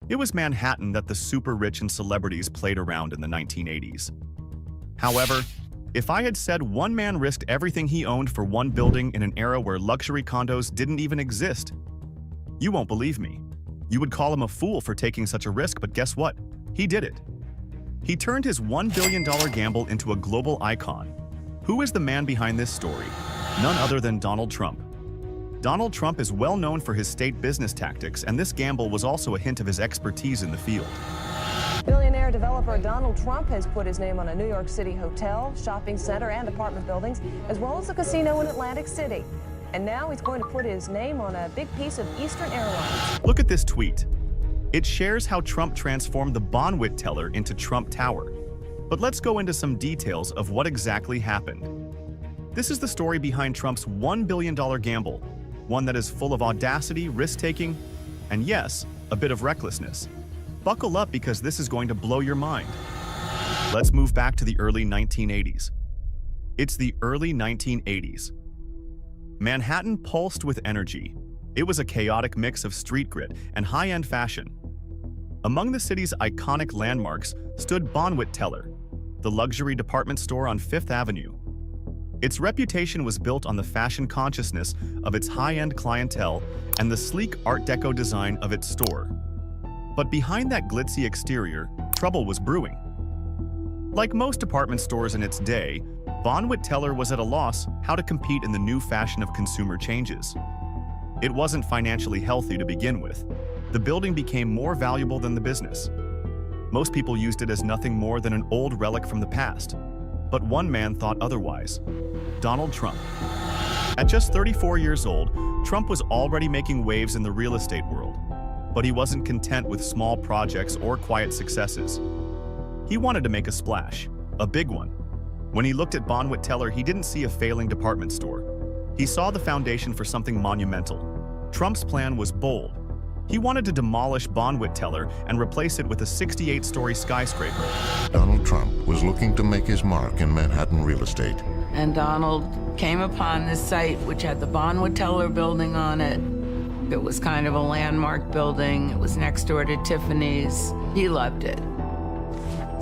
It was Manhattan that the super rich and celebrities played around in the 1980s. However, if I had said one man risked everything he owned for one building in an era where luxury condos didn't even exist, you won't believe me. You would call him a fool for taking such a risk, but guess what? He did it. He turned his $1 billion gamble into a global icon. Who is the man behind this story? None other than Donald Trump. Donald Trump is well known for his state business tactics, and this gamble was also a hint of his expertise in the field. Billionaire developer Donald Trump has put his name on a New York City hotel, shopping center, and apartment buildings, as well as a casino in Atlantic City. And now he's going to put his name on a big piece of Eastern Airlines. Look at this tweet. It shares how Trump transformed the Bonwit Teller into Trump Tower. But let's go into some details of what exactly happened. This is the story behind Trump's $1 billion gamble, one that is full of audacity, risk-taking, and yes, a bit of recklessness. Buckle up because this is going to blow your mind. Let's move back to the early 1980s. It's the early 1980s. Manhattan pulsed with energy. It was a chaotic mix of street grit and high-end fashion. Among the city's iconic landmarks stood Bonwit Teller, the luxury department store on Fifth Avenue. Its reputation was built on the fashion consciousness of its high-end clientele and the sleek Art Deco design of its store. But behind that glitzy exterior, trouble was brewing. Like most department stores in its day, Bonwit Teller was at a loss how to compete in the new fashion of consumer changes. It wasn't financially healthy to begin with. The building became more valuable than the business. Most people used it as nothing more than an old relic from the past. But one man thought otherwise: Donald Trump. At just 34 years old, Trump was already making waves in the real estate world. But he wasn't content with small projects or quiet successes. He wanted to make a splash, a big one. When he looked at Bonwit Teller, he didn't see a failing department store. He saw the foundation for something monumental. Trump's plan was bold. He wanted to demolish Bonwit Teller and replace it with a 68-story skyscraper. Donald Trump was looking to make his mark in Manhattan real estate. And Donald came upon this site which had the Bonwit Teller building on it. It was kind of a landmark building. It was next door to Tiffany's. He loved it.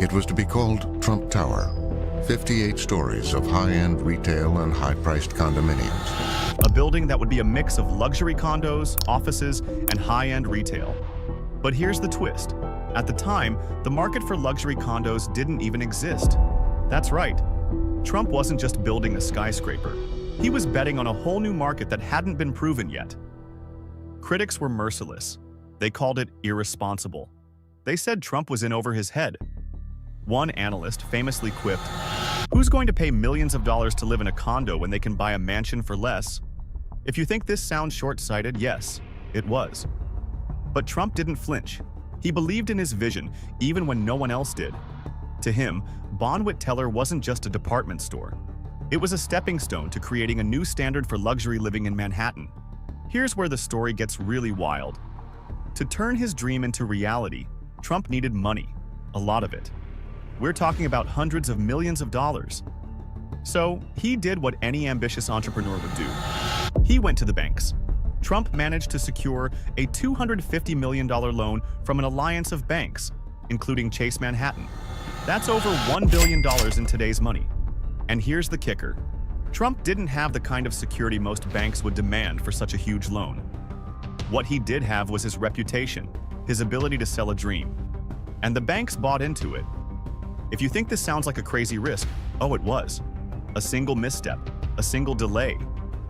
It was to be called Trump Tower, 58 stories of high-end retail and high-priced condominiums. A building that would be a mix of luxury condos, offices, and high-end retail. But here's the twist. At the time, the market for luxury condos didn't even exist. That's right. Trump wasn't just building a skyscraper. He was betting on a whole new market that hadn't been proven yet. Critics were merciless. They called it irresponsible. They said Trump was in over his head. One analyst famously quipped, "Who's going to pay millions of dollars to live in a condo when they can buy a mansion for less?" If you think this sounds short-sighted, yes, it was. But Trump didn't flinch. He believed in his vision, even when no one else did. To him, Bonwit Teller wasn't just a department store. It was a stepping stone to creating a new standard for luxury living in Manhattan. Here's where the story gets really wild. To turn his dream into reality, Trump needed money, a lot of it. We're talking about hundreds of millions of dollars. So he did what any ambitious entrepreneur would do. He went to the banks. Trump managed to secure a $250 million loan from an alliance of banks, including Chase Manhattan. That's over $1 billion in today's money. And here's the kicker. Trump didn't have the kind of security most banks would demand for such a huge loan. What he did have was his reputation, his ability to sell a dream. And the banks bought into it. If you think this sounds like a crazy risk, oh, it was. A single misstep, a single delay,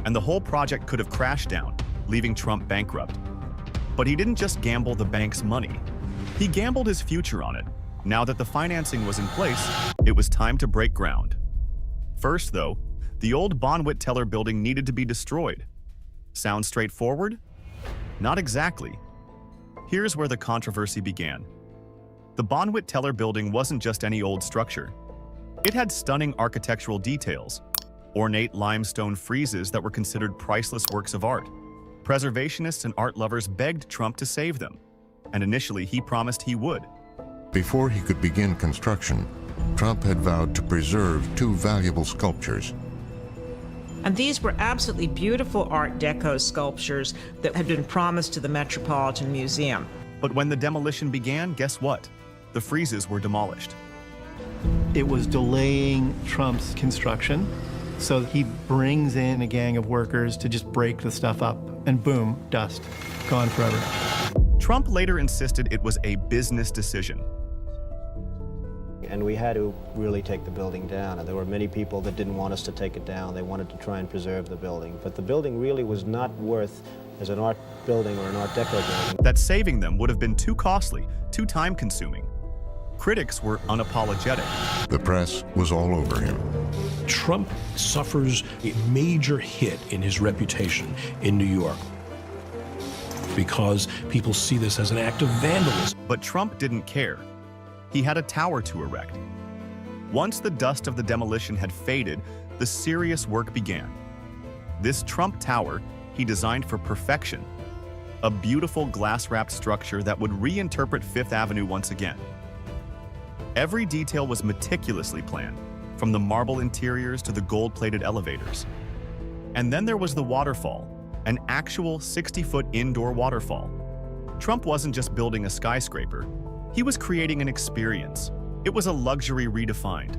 and the whole project could have crashed down, leaving Trump bankrupt. But he didn't just gamble the bank's money. He gambled his future on it. Now that the financing was in place, it was time to break ground. First, though, the old Bonwit Teller building needed to be destroyed. Sounds straightforward? Not exactly. Here's where the controversy began. The Bonwit Teller building wasn't just any old structure. It had stunning architectural details, ornate limestone friezes that were considered priceless works of art. Preservationists and art lovers begged Trump to save them, and initially he promised he would. Before he could begin construction, Trump had vowed to preserve two valuable sculptures. And these were absolutely beautiful Art Deco sculptures that had been promised to the Metropolitan Museum. But when the demolition began, guess what? The freezes were demolished. It was delaying Trump's construction, so he brings in a gang of workers to just break the stuff up, and boom, dust, gone forever. Trump later insisted it was a business decision. And we had to really take the building down. And there were many people that didn't want us to take it down. They wanted to try and preserve the building. But the building really was not worth, as an art building or an art deco building, That saving them would have been too costly, too time-consuming. Critics were unapologetic. The press was all over him. Trump suffers a major hit in his reputation in New York because people see this as an act of vandalism. But Trump didn't care. He had a tower to erect. Once the dust of the demolition had faded, the serious work began. This Trump Tower he designed for perfection, a beautiful glass-wrapped structure that would reinterpret Fifth Avenue once again. Every detail was meticulously planned, from the marble interiors to the gold-plated elevators. And then there was the waterfall, an actual 60-foot indoor waterfall. Trump wasn't just building a skyscraper. He was creating an experience. It was a luxury redefined.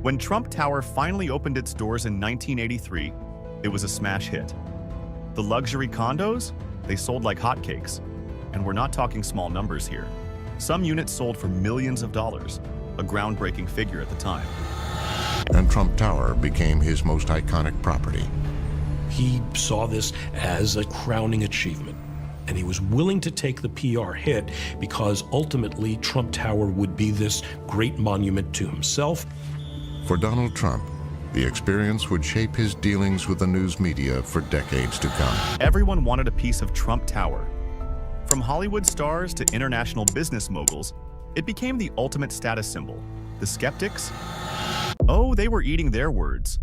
When Trump Tower finally opened its doors in 1983, it was a smash hit. The luxury condos? They sold like hotcakes. And we're not talking small numbers here. Some units sold for millions of dollars, a groundbreaking figure at the time. And Trump Tower became his most iconic property. He saw this as a crowning achievement, and he was willing to take the PR hit because ultimately Trump Tower would be this great monument to himself. For Donald Trump, the experience would shape his dealings with the news media for decades to come. Everyone wanted a piece of Trump Tower. From Hollywood stars to international business moguls, it became the ultimate status symbol. The skeptics? Oh, they were eating their words.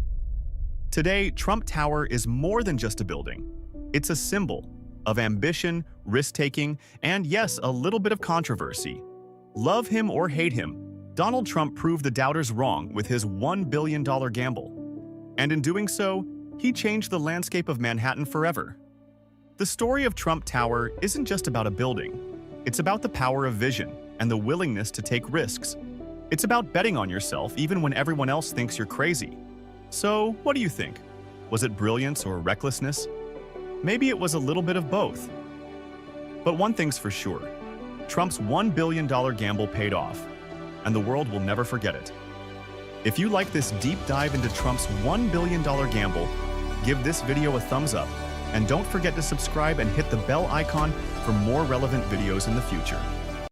Today, Trump Tower is more than just a building. It's a symbol of ambition, risk-taking, and yes, a little bit of controversy. Love him or hate him, Donald Trump proved the doubters wrong with his $1 billion gamble. And in doing so, he changed the landscape of Manhattan forever. The story of Trump Tower isn't just about a building. It's about the power of vision and the willingness to take risks. It's about betting on yourself even when everyone else thinks you're crazy. So, what do you think? Was it brilliance or recklessness? Maybe it was a little bit of both. But one thing's for sure, Trump's $1 billion gamble paid off, and the world will never forget it. If you like this deep dive into Trump's $1 billion gamble, give this video a thumbs up, and don't forget to subscribe and hit the bell icon for more relevant videos in the future.